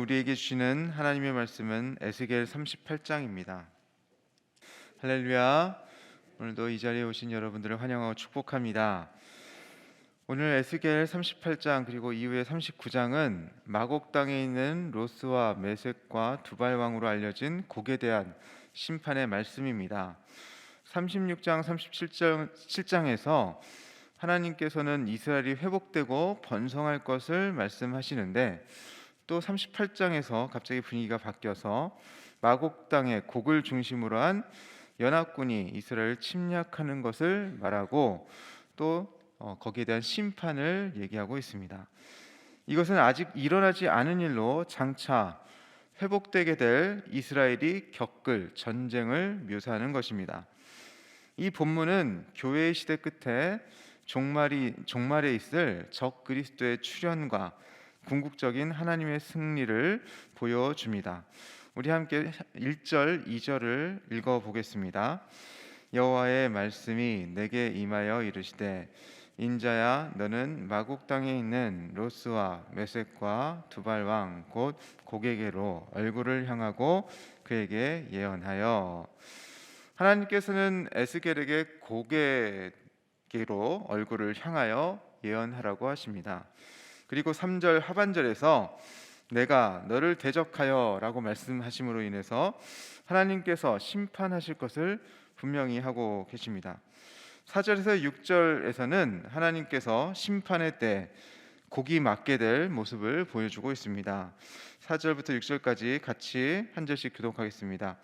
우리에게 주시는 하나님의 말씀은 에스겔 38장입니다. 할렐루야. 오늘도 이 자리에 오신 여러분들을 환영하고 축복합니다. 오늘 에스겔 38장 그리고 이후에 39장은 마곡 땅에 있는 로스와 메섹과 두발 왕으로 알려진 곡에 대한 심판의 말씀입니다. 36장 37장에서 하나님께서는 이스라엘이 회복되고 번성할 것을 말씀하시는데, 또 38장에서 갑자기 분위기가 바뀌어서 마곡 땅의 곡을 중심으로 한 연합군이 이스라엘을 침략하는 것을 말하고, 또 거기에 대한 심판을 얘기하고 있습니다. 이것은 아직 일어나지 않은 일로 장차 회복되게 될 이스라엘이 겪을 전쟁을 묘사하는 것입니다. 이 본문은 교회의 시대 끝에 종말에 있을 적 그리스도의 출현과 궁극적인 하나님의 승리를 보여줍니다. 우리 함께 1절, 2절을 읽어보겠습니다. 여호와의 말씀이 내게 임하여 이르시되, 인자야, 너는 마곡 땅에 있는 로스와 메섹과 두발 왕 곧 고게게로 얼굴을 향하고 그에게 예언하여. 하나님께서는 에스겔에게 고게게로 얼굴을 향하여 예언하라고 하십니다. 그리고 3절 하반절에서 내가 너를 대적하여 라고 말씀하심으로 인해서 하나님께서 심판하실 것을 분명히 하고 계십니다. 4절에서 6절에서는 하나님께서 심판의 때 곡이 맞게 될 모습을 보여주고 있습니다. 4절부터 6절까지 같이 한 절씩 교독하겠습니다.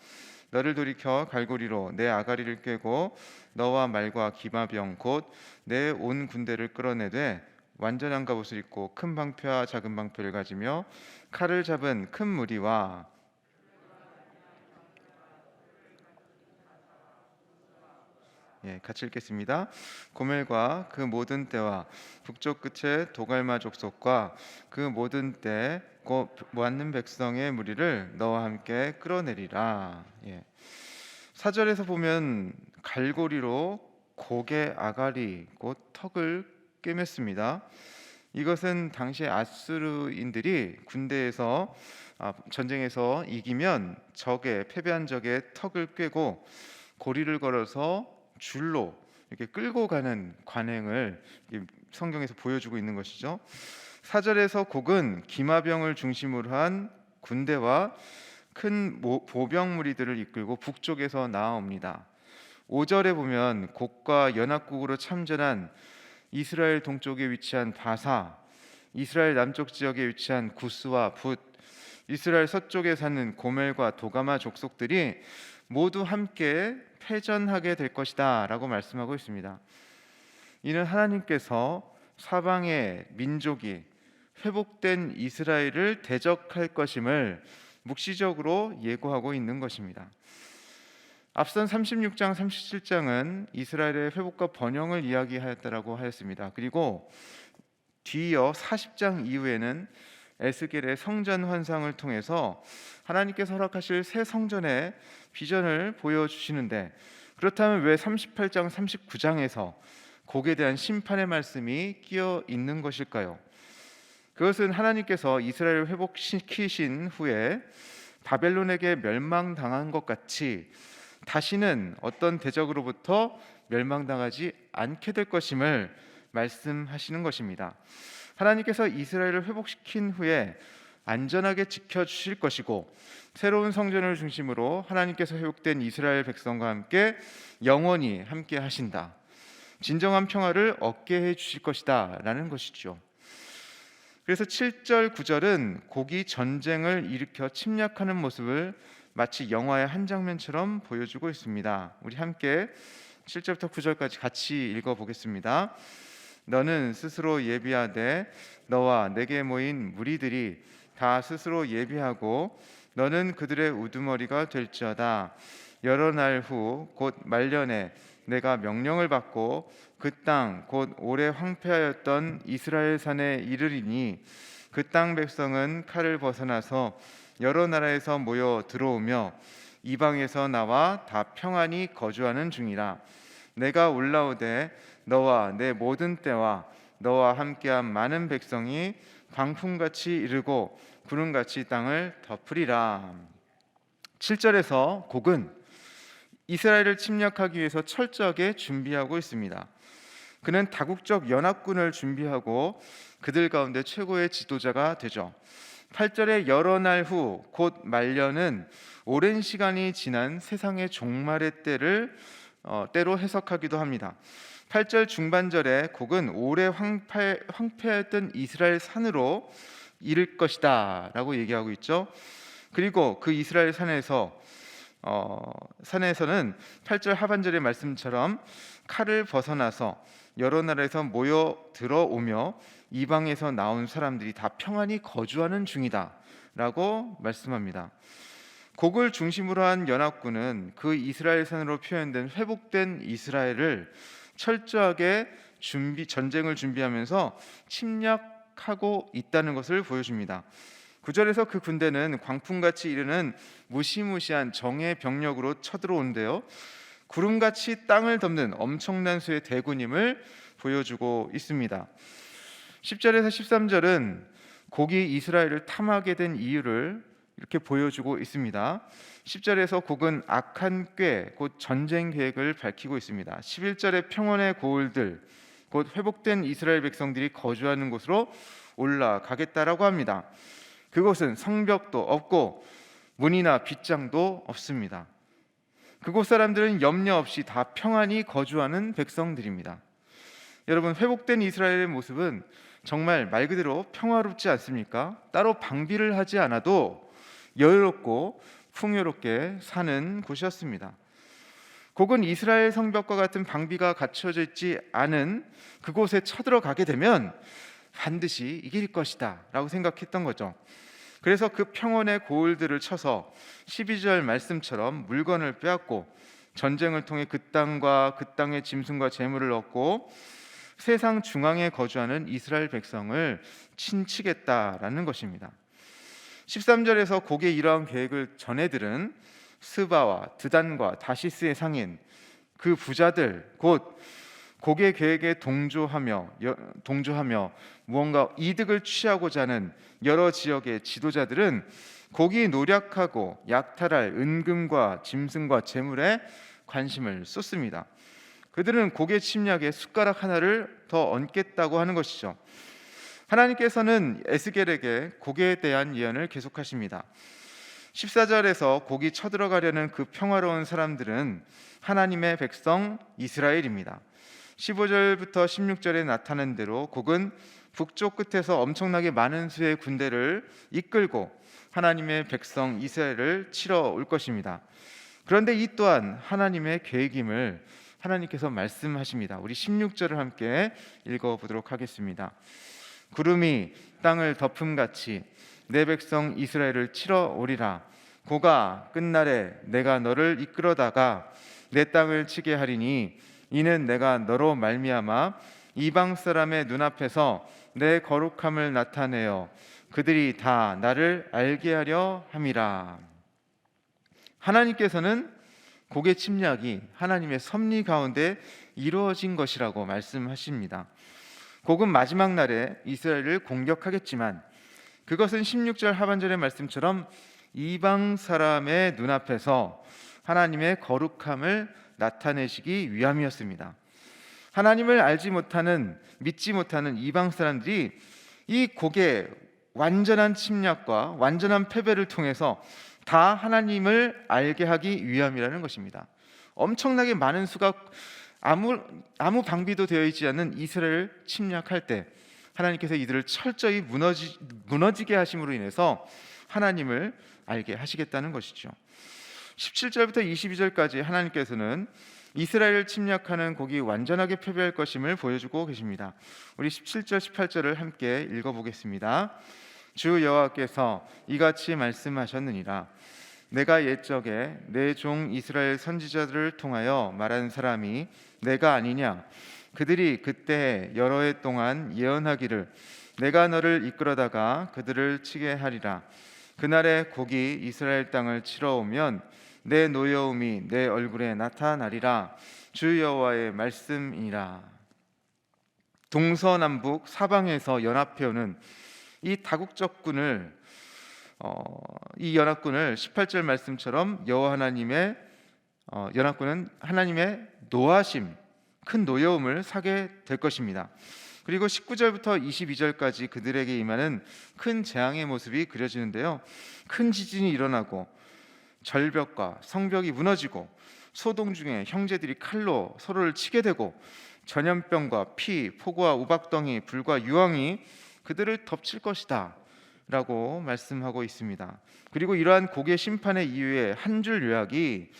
너를 돌이켜 갈고리로 내 아가리를 꿰고 너와 말과 기마병 곧 내 온 군대를 끌어내되 완전한 갑옷을 입고 큰 방패와 작은 방패를 가지며 칼을 잡은 큰 무리와 같이 읽겠습니다. 고멜과 그 모든 떼와 북쪽 끝에 도갈마 족속과 그 모든 떼 곧 모았는 백성의 무리를 너와 함께 끌어내리라. 4절에서 보면 갈고리로 곡의 아가리 곧 턱을 꿰맸습니다. 이것은 당시 아수르인들이 군대에서 전쟁에서 이기면 패배한 적의 턱을 꿰고 고리를 걸어서 줄로 이렇게 끌고 가는 관행을 성경에서 보여주고 있는 것이죠. 4절에서 곡은 기마병을 중심으로 한 군대와 큰 보병 무리들을 이끌고 북쪽에서 나아옵니다. 5절에 보면 곡과 연합국으로 참전한 이스라엘 동쪽에 위치한 바사, 이스라엘 남쪽 지역에 위치한 구스와 붓, 이스라엘 서쪽에 사는 고멜과 도가마 족속들이 모두 함께 패전하게 될 것이다 라고 말씀하고 있습니다. 이는 하나님께서 사방의 민족이 회복된 이스라엘을 대적할 것임을 묵시적으로 예고하고 있는 것입니다. 앞선 36장, 37장은 이스라엘의 회복과 번영을 이야기하였다라고 하였습니다. 그리고 뒤이어 40장 이후에는 에스겔의 성전 환상을 통해서 하나님께서 허락하실 새 성전의 비전을 보여주시는데, 그렇다면 왜 38장, 39장에서 곡에 대한 심판의 말씀이 끼어 있는 것일까요? 그것은 하나님께서 이스라엘을 회복시키신 후에 바벨론에게 멸망당한 것 같이 다시는 어떤 대적으로부터 멸망당하지 않게 될 것임을 말씀하시는 것입니다. 하나님께서 이스라엘을 회복시킨 후에 안전하게 지켜주실 것이고, 새로운 성전을 중심으로 하나님께서 회복된 이스라엘 백성과 함께 영원히 함께 하신다, 진정한 평화를 얻게 해주실 것이다 라는 것이죠. 그래서 7절, 9절은 곡이 전쟁을 일으켜 침략하는 모습을 마치 영화의 한 장면처럼 보여주고 있습니다. 우리 함께 7절부터 9절까지 같이 읽어보겠습니다. 너는 스스로 예비하되 너와 내게 모인 무리들이 다 스스로 예비하고 너는 그들의 우두머리가 될지어다. 여러 날 후 곧 말년에 내가 명령을 받고 그 땅 곧 오래 황폐하였던 이스라엘 산에 이르리니 그 땅 백성은 칼을 벗어나서 여러 나라에서 모여 들어오며 이방에서 나와 다 평안히 거주하는 중이라. 내가 올라오되 너와 내 모든 때와 너와 함께한 많은 백성이 광풍같이 이르고 구름같이 땅을 덮으리라. 7절에서 곡은 이스라엘을 침략하기 위해서 철저하게 준비하고 있습니다. 그는 다국적 연합군을 준비하고 그들 가운데 최고의 지도자가 되죠. 8절에 여러 날 후 곧 말년은 오랜 시간이 지난 세상의 종말의 때로 해석하기도 합니다. 8절 중반절에 곡은 오래 황폐했던 이스라엘 산으로 이를 것이다 라고 얘기하고 있죠. 그리고 그 이스라엘 산에서는 8절 하반절의 말씀처럼 칼을 벗어나서 여러 나라에서 모여 들어오며 이방에서 나온 사람들이 다 평안히 거주하는 중이다 라고 말씀합니다. 곡을 중심으로 한 연합군은 그 이스라엘 산으로 표현된 회복된 이스라엘을 철저하게 전쟁을 준비하면서 침략하고 있다는 것을 보여줍니다. 9절에서 그 군대는 광풍같이 이르는 무시무시한 정의 병력으로 쳐들어오는데요, 구름같이 땅을 덮는 엄청난 수의 대군임을 보여주고 있습니다. 10절에서 13절은 곡이 이스라엘을 탐하게 된 이유를 이렇게 보여주고 있습니다. 10절에서 곡은 악한 꾀, 곧 전쟁 계획을 밝히고 있습니다. 11절에 평원의 고을들, 곧 회복된 이스라엘 백성들이 거주하는 곳으로 올라가겠다라고 합니다. 그곳은 성벽도 없고 문이나 빗장도 없습니다. 그곳 사람들은 염려 없이 다 평안히 거주하는 백성들입니다. 여러분, 회복된 이스라엘의 모습은 정말 말 그대로 평화롭지 않습니까? 따로 방비를 하지 않아도 여유롭고 풍요롭게 사는 곳이었습니다. 곡은 이스라엘 성벽과 같은 방비가 갖춰져 있지 않은 그곳에 쳐들어가게 되면 반드시 이길 것이다 라고 생각했던 거죠. 그래서 그 평원의 고을들을 쳐서 12절 말씀처럼 물건을 빼앗고 전쟁을 통해 그 땅과 그 땅의 짐승과 재물을 얻고 세상 중앙에 거주하는 이스라엘 백성을 친치겠다라는 것입니다. 13절에서 곡의 이러한 계획을 전해들은 스바와 드단과 다시스의 상인, 그 부자들, 곧 곡의 계획에 동조하며 무언가 이득을 취하고자 하는 여러 지역의 지도자들은 곡이 노력하고 약탈할 은금과 짐승과 재물에 관심을 쏟습니다. 그들은 곡의 침략에 숟가락 하나를 더 얹겠다고 하는 것이죠. 하나님께서는 에스겔에게 곡에 대한 예언을 계속하십니다. 14절에서 곡이 쳐들어가려는 그 평화로운 사람들은 하나님의 백성 이스라엘입니다. 15절부터 16절에 나타난 대로 곡은 북쪽 끝에서 엄청나게 많은 수의 군대를 이끌고 하나님의 백성 이스라엘을 치러 올 것입니다. 그런데 이 또한 하나님의 계획임을 하나님께서 말씀하십니다. 우리 16절을 함께 읽어보도록 하겠습니다. 구름이 땅을 덮음같이 내 백성 이스라엘을 치러 오리라. 고가 끝날에 내가 너를 이끌어다가 내 땅을 치게 하리니 이는 내가 너로 말미암아 이방 사람의 눈앞에서 내 거룩함을 나타내어 그들이 다 나를 알게 하려 함이라. 하나님께서는 곡의 침략이 하나님의 섭리 가운데 이루어진 것이라고 말씀하십니다. 곡은 마지막 날에 이스라엘을 공격하겠지만 그것은 16절 하반절의 말씀처럼 이방 사람의 눈앞에서 하나님의 거룩함을 나타내시기 위함이었습니다. 하나님을 알지 못하는, 믿지 못하는 이방 사람들이 이 곡의 완전한 침략과 완전한 패배를 통해서 다 하나님을 알게 하기 위함이라는 것입니다. 엄청나게 많은 수가 아무 방비도 되어 있지 않는 이스라엘을 침략할 때 하나님께서 이들을 철저히 무너지게 하심으로 인해서 하나님을 알게 하시겠다는 것이죠. 17절부터 22절까지 하나님께서는 이스라엘을 침략하는 곡이 완전하게 패배할 것임을 보여주고 계십니다. 우리 17절 18절을 함께 읽어보겠습니다. 주 여호와께서 이같이 말씀하셨느니라. 내가 옛적에 내 종 이스라엘 선지자들을 통하여 말한 사람이 내가 아니냐. 그들이 그때 여러 해 동안 예언하기를 내가 너를 이끌어다가 그들을 치게 하리라. 그날에 곡이 이스라엘 땅을 치러 오면 내 노여움이 내 얼굴에 나타나리라. 주 여호와의 말씀이라. 동서남북 사방에서 연합해오는 이 다국적군을 이 연합군을 18절 말씀처럼 여호와 하나님의 연합군은 하나님의 노하심, 큰 노여움을 사게 될 것입니다. 그리고 19절부터 22절까지 그들에게 임하는 큰 재앙의 모습이 그려지는데요. 큰 지진이 일어나고 절벽과 성벽이 무너지고 소동 중에 형제들이 칼로 서로를 치게 되고 전염병과 피, 폭우와 우박덩이, 불과 유황이 그들을 덮칠 것이다 라고 말씀하고 있습니다. 그리고 이러한 고개 심판의 이유의 한 줄 요약이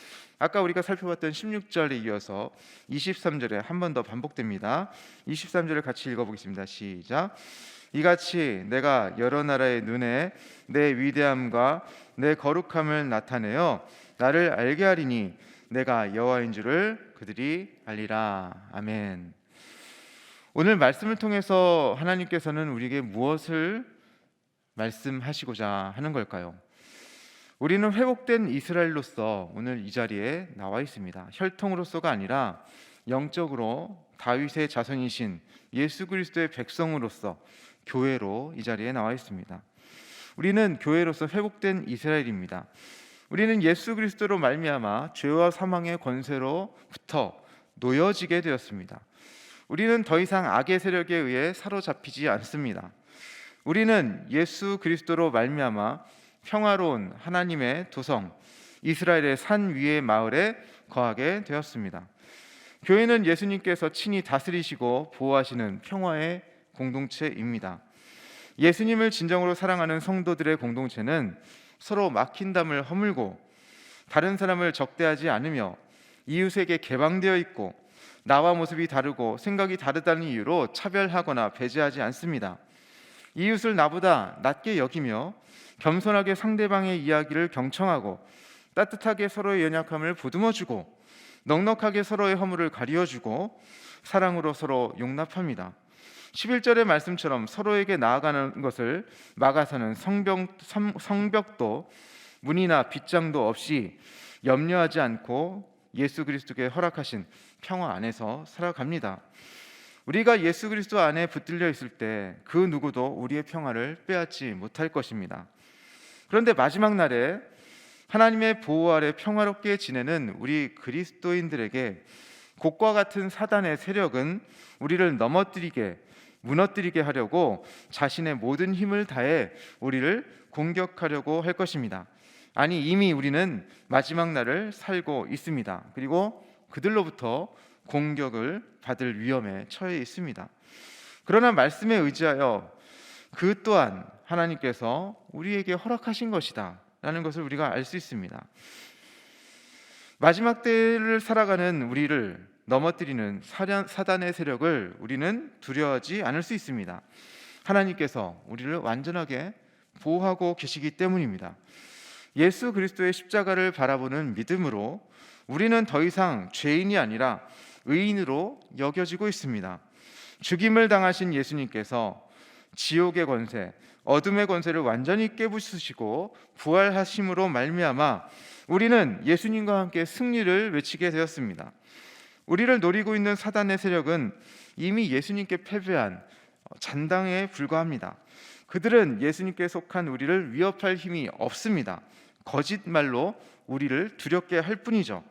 아까 우리가 살펴봤던 16절에 이어서 23절에 한 번 더 반복됩니다. 23절을 같이 읽어보겠습니다. 시작. 이같이 내가 여러 나라의 눈에 내 위대함과 내 거룩함을 나타내어 나를 알게 하리니 내가 여호와인 줄을 그들이 알리라. 아멘. 오늘 말씀을 통해서 하나님께서는 우리에게 무엇을 말씀하시고자 하는 걸까요? 우리는 회복된 이스라엘로서 오늘 이 자리에 나와 있습니다. 혈통으로서가 아니라 영적으로 다윗의 자손이신 예수 그리스도의 백성으로서 교회로 이 자리에 나와 있습니다. 우리는 교회로서 회복된 이스라엘입니다. 우리는 예수 그리스도로 말미암아 죄와 사망의 권세로부터 놓여지게 되었습니다. 우리는 더 이상 악의 세력에 의해 사로잡히지 않습니다. 우리는 예수 그리스도로 말미암아 평화로운 하나님의 도성 이스라엘의 산 위의 마을에 거하게 되었습니다. 교회는 예수님께서 친히 다스리시고 보호하시는 평화의 공동체입니다. 예수님을 진정으로 사랑하는 성도들의 공동체는 서로 막힌 담을 허물고 다른 사람을 적대하지 않으며 이웃에게 개방되어 있고 나와 모습이 다르고 생각이 다르다는 이유로 차별하거나 배제하지 않습니다. 이웃을 나보다 낮게 여기며 겸손하게 상대방의 이야기를 경청하고 따뜻하게 서로의 연약함을 보듬어주고 넉넉하게 서로의 허물을 가리어주고 사랑으로 서로 용납합니다. 11절의 말씀처럼 서로에게 나아가는 것을 막아서는 성벽도 문이나 빗장도 없이 염려하지 않고 예수 그리스도께 허락하신 평화 안에서 살아갑니다. 우리가 예수 그리스도 안에 붙들려 있을 때 그 누구도 우리의 평화를 빼앗지 못할 것입니다. 그런데 마지막 날에 하나님의 보호 아래 평화롭게 지내는 우리 그리스도인들에게 곡과 같은 사단의 세력은 우리를 무너뜨리게 하려고 자신의 모든 힘을 다해 우리를 공격하려고 할 것입니다. 아니, 이미 우리는 마지막 날을 살고 있습니다. 그리고 그들로부터 공격을 받을 위험에 처해 있습니다. 그러나 말씀에 의지하여 그 또한 하나님께서 우리에게 허락하신 것이다 라는 것을 우리가 알 수 있습니다. 마지막 때를 살아가는 우리를 넘어뜨리는 사단의 세력을 우리는 두려워하지 않을 수 있습니다. 하나님께서 우리를 완전하게 보호하고 계시기 때문입니다. 예수 그리스도의 십자가를 바라보는 믿음으로 우리는 더 이상 죄인이 아니라 의인으로 여겨지고 있습니다. 죽임을 당하신 예수님께서 지옥의 권세, 어둠의 권세를 완전히 깨부수시고 부활하심으로 말미암아 우리는 예수님과 함께 승리를 외치게 되었습니다. 우리를 노리고 있는 사단의 세력은 이미 예수님께 패배한 잔당에 불과합니다. 그들은 예수님께 속한 우리를 위협할 힘이 없습니다. 거짓말로 우리를 두렵게 할 뿐이죠.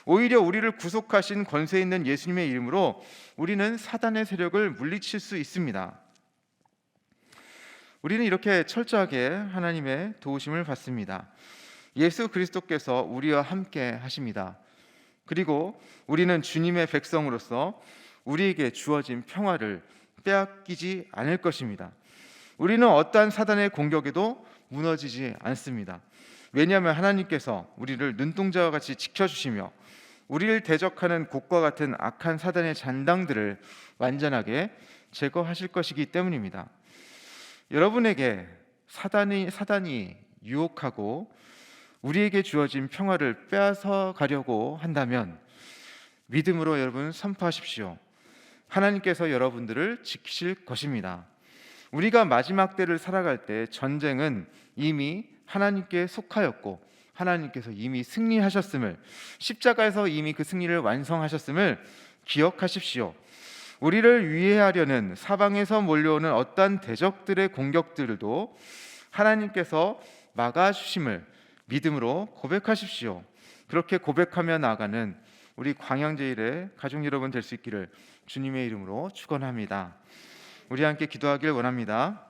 오히려 우리를 구속하신 권세 있는 예수님의 이름으로 우리는 사단의 세력을 물리칠 수 있습니다. 우리는 이렇게 철저하게 하나님의 도우심을 받습니다. 예수 그리스도께서 우리와 함께 하십니다. 그리고 우리는 주님의 백성으로서 우리에게 주어진 평화를 빼앗기지 않을 것입니다. 우리는 어떠한 사단의 공격에도 무너지지 않습니다. 왜냐하면 하나님께서 우리를 눈동자와 같이 지켜주시며 우리를 대적하는 곡과 같은 악한 사단의 잔당들을 완전하게 제거하실 것이기 때문입니다. 여러분에게 사단이 유혹하고 우리에게 주어진 평화를 빼앗아 가려고 한다면 믿음으로 여러분 선포하십시오. 하나님께서 여러분들을 지키실 것입니다. 우리가 마지막 때를 살아갈 때 전쟁은 이미 하나님께 속하였고 하나님께서 이미 승리하셨음을, 십자가에서 이미 그 승리를 완성하셨음을 기억하십시오. 우리를 위해하려는 사방에서 몰려오는 어떠한 대적들의 공격들도 하나님께서 막아주심을 믿음으로 고백하십시오. 그렇게 고백하며 나아가는 우리 광양제일의 가족 여러분 될 수 있기를 주님의 이름으로 축원합니다. 우리 함께 기도하길 원합니다.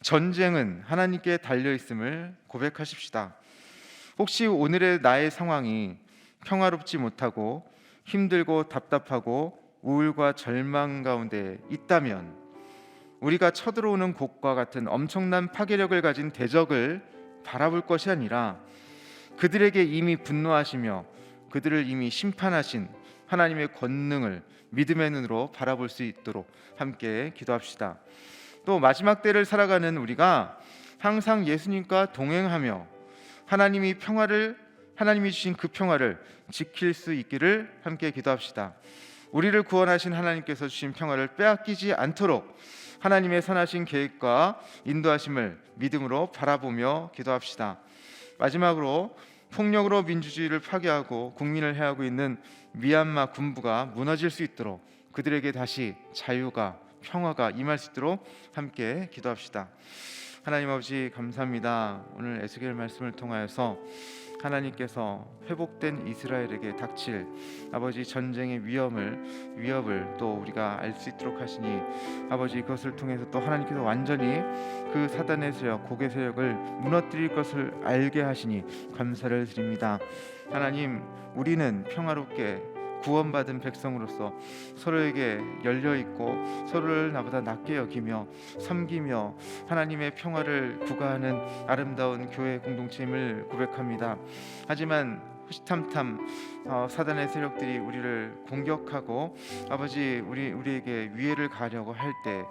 전쟁은 하나님께 달려 있음을 고백하십시다. 혹시 오늘의 나의 상황이 평화롭지 못하고 힘들고 답답하고 우울과 절망 가운데 있다면 우리가 쳐들어오는 곡과 같은 엄청난 파괴력을 가진 대적을 바라볼 것이 아니라 그들에게 이미 분노하시며 그들을 이미 심판하신 하나님의 권능을 믿음의 눈으로 바라볼 수 있도록 함께 기도합시다. 또 마지막 때를 살아가는 우리가 항상 예수님과 동행하며 하나님이 주신 그 평화를 지킬 수 있기를 함께 기도합시다. 우리를 구원하신 하나님께서 주신 평화를 빼앗기지 않도록 하나님의 선하신 계획과 인도하심을 믿음으로 바라보며 기도합시다. 마지막으로 폭력으로 민주주의를 파괴하고 국민을 해하고 있는 미얀마 군부가 무너질 수 있도록 그들에게 다시 자유가 평화가 임할 수 있도록 함께 기도합시다. 하나님 아버지 감사합니다. 오늘 에스겔 말씀을 통하여서 하나님께서 회복된 이스라엘에게 닥칠 아버지 전쟁의 위협을 또 우리가 알 수 있도록 하시니 아버지 그것을 통해서 또 하나님께서 완전히 그 사단의 세력, 곡의 세력을 무너뜨릴 것을 알게 하시니 감사를 드립니다. 하나님, 우리는 평화롭게 구원받은 백성으로서 서로에게 열려있고 서로를 나보다 낮게 여기며 섬기며 하나님의 평화를 구가하는 아름다운 교회 공동체임을 고백합니다. 하지만 호시탐탐 사단의 세력들이 우리를 공격하고 아버지 우리에게 위해를 가려고 할 때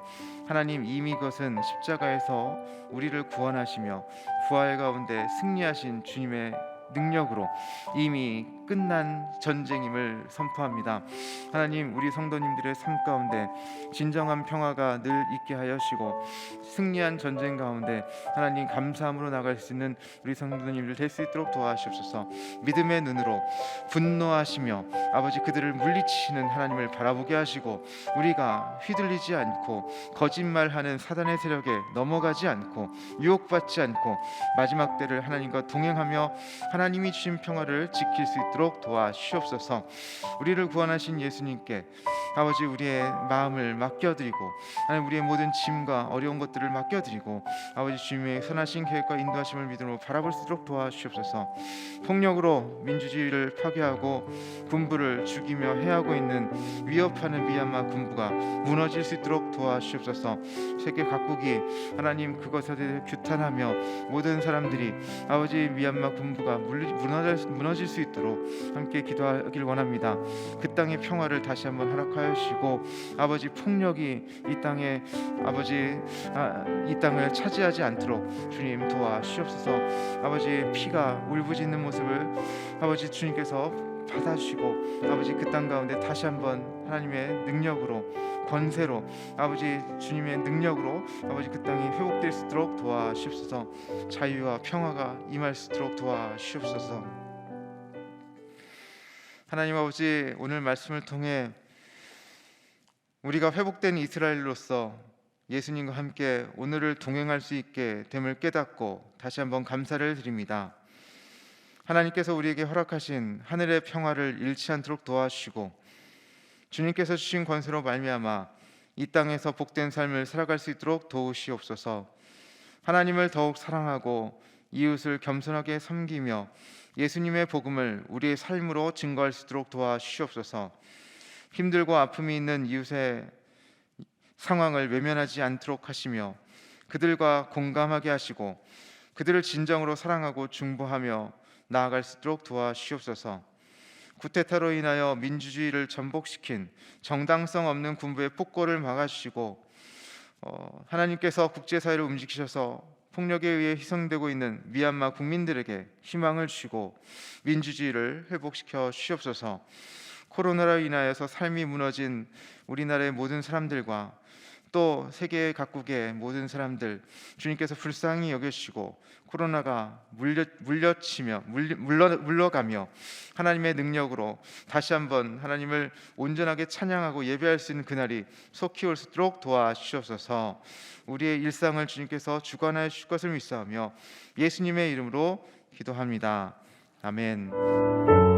하나님 이미 그것은 십자가에서 우리를 구원하시며 부활 가운데 승리하신 주님의 능력으로 이미 끝난 전쟁임을 선포합니다. 하나님, 우리 성도님들의 삶 가운데 진정한 평화가 늘 있게 하여시고 승리한 전쟁 가운데 하나님 감사함으로 나갈 수 있는 우리 성도님들 될 수 있도록 도와주옵소서. 믿음의 눈으로 분노하시며 아버지 그들을 물리치시는 하나님을 바라보게 하시고 우리가 휘둘리지 않고 거짓말하는 사단의 세력에 넘어가지 않고 유혹받지 않고 마지막 때를 하나님과 동행하며 하나님이 주신 평화를 지킬 수 있도록 도와주옵소서. 우리를 구원하신 예수님께 아버지 우리의 마음을 맡겨드리고 하나님 우리의 모든 짐과 어려운 것들을 맡겨드리고 아버지 주님의 선하신 계획과 인도하심을 믿음으로 바라볼 수 있도록 도와주옵소서. 폭력으로 민주주의를 파괴하고 군부를 죽이며 해하고 있는 위협하는 미얀마 군부가 무너질 수 있도록 도와주옵소서. 세계 각국이 하나님 그것에 대해 규탄하며 모든 사람들이 아버지 미얀마 군부가 무너질 수 있도록 함께 기도하길 원합니다. 그 땅의 평화를 다시 한번 허락하시고 아버지 폭력이 이 땅에 이 땅을 차지하지 않도록 주님 도와주시옵소서. 아버지 피가 울부짖는 모습을 아버지 주님께서 받아주시고 아버지 그 땅 가운데 다시 한번 하나님의 능력으로 권세로 아버지 주님의 능력으로 아버지 그 땅이 회복될 수 있도록 도와주시옵소서. 자유와 평화가 임할 수 있도록 도와주시옵소서. 하나님 아버지, 오늘 말씀을 통해 우리가 회복된 이스라엘로서 예수님과 함께 오늘을 동행할 수 있게 됨을 깨닫고 다시 한번 감사를 드립니다. 하나님께서 우리에게 허락하신 하늘의 평화를 잃지 않도록 도와주시고 주님께서 주신 권세로 말미암아 이 땅에서 복된 삶을 살아갈 수 있도록 도우시옵소서. 하나님을 더욱 사랑하고 이웃을 겸손하게 섬기며 예수님의 복음을 우리의 삶으로 증거할 수 있도록 도와주시옵소서. 힘들고 아픔이 있는 이웃의 상황을 외면하지 않도록 하시며 그들과 공감하게 하시고 그들을 진정으로 사랑하고 중보하며 나아갈 수 있도록 도와주시옵소서. 쿠데타로 인하여 민주주의를 전복시킨 정당성 없는 군부의 폭거를 막아주시고 하나님께서 국제사회를 움직이셔서 폭력에 의해 희생되고 있는 미얀마 국민들에게 희망을 주시고 민주주의를 회복시켜 주시옵소서. 코로나로 인하여서 삶이 무너진 우리나라의 모든 사람들과 또 세계 각국의 모든 사람들 주님께서 불쌍히 여겨주시고 코로나가 물러가며 하나님의 능력으로 다시 한번 하나님을 온전하게 찬양하고 예배할 수 있는 그날이 속히 올수록 도와주시옵소서. 우리의 일상을 주님께서 주관하여 주실 것을 믿사오며 예수님의 이름으로 기도합니다. 아멘.